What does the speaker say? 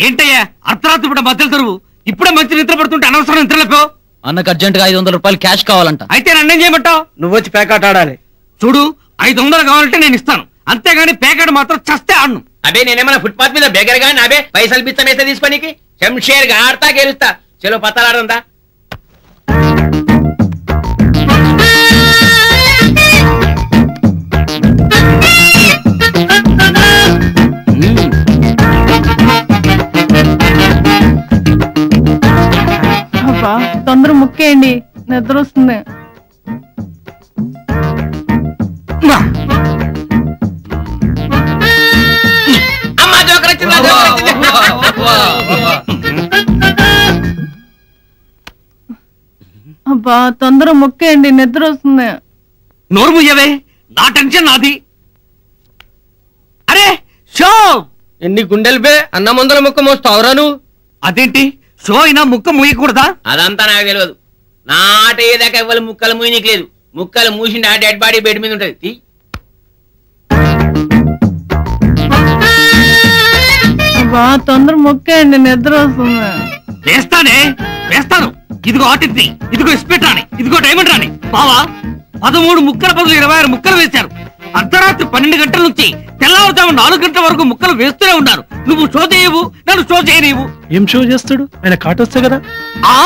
ఏంటయ్యా అర్ధరాత్రి పూట మధ్యలో తరువు ఇప్పుడే మంచి నిద్ర పడుతుంటే అనవసరం నిద్రలేపో. అన్నకు అర్జెంట్ గా 500 రూపాయలు క్యాష్ కావాలంట. అయితే నన్నేం చేయమంటావు? నువ్వు వచ్చి పేకాట ఆడాలి. చూడు 500 కావాలంటే నేను ఇస్తాను, అంతేగాని పేకాట మాత్రం చస్తే ఆడను. అబే నేనేమన్నా ఫుట్పాత్ మీద బేగర్ గాని అబే పైసలు బిచ్చమేస్తే తీసుకోనికి శంషేర్ గా ఆడతా గెలుస్తా. చలో పత్తాలాడుందా? తొందర ముక్కేయండి, నిద్ర వస్తుంది. అమ్మా జోకర్ వచ్చిందా? అబ్బా తొందర ముక్కేయండి, నిద్ర వస్తుంది. నోరు ముయ్యవే, నా టెన్షన్ నాది. అరే షో ఎన్ని గుండెలు బే, అన్న ముందర ముక్క మోస్తావురా నువ్వు? అదేంటి షో అయినా ముక్క ముయ్యకూడదా? అదంతా నాకు తెలియదు. నా ఆట ఏదాకా ఇవ్వాలి ముక్కలు మూయనికి లేదు. ముక్కలు మూసిండి ఆ డెడ్ బాడీ బెడ్ మీద ఉంటది. అబ్బా తొందర ముక్కేయండి, నిద్ర వస్తుంది. వేస్తానే వేస్తాను. ఇదిగో ఆర్టిస్ట్ని, ఇదిగో ఇస్పెట్ రాని, ఇదిగో డైమండ్ రాని. బావా 13 ముక్కల బదులు 26 ముక్కలు వేశారు. అర్ధరాత్రి 12 గంటల నుంచి తెల్లవారుజాము 4 గంటల వరకు ముక్కలు వేస్తూనే ఉన్నారు. నువ్వు షో చేయవు, నన్ను షో చేయనివు. ఏం షో చేస్తాడు ఆయన? కాటొస్తే కదా. ఆ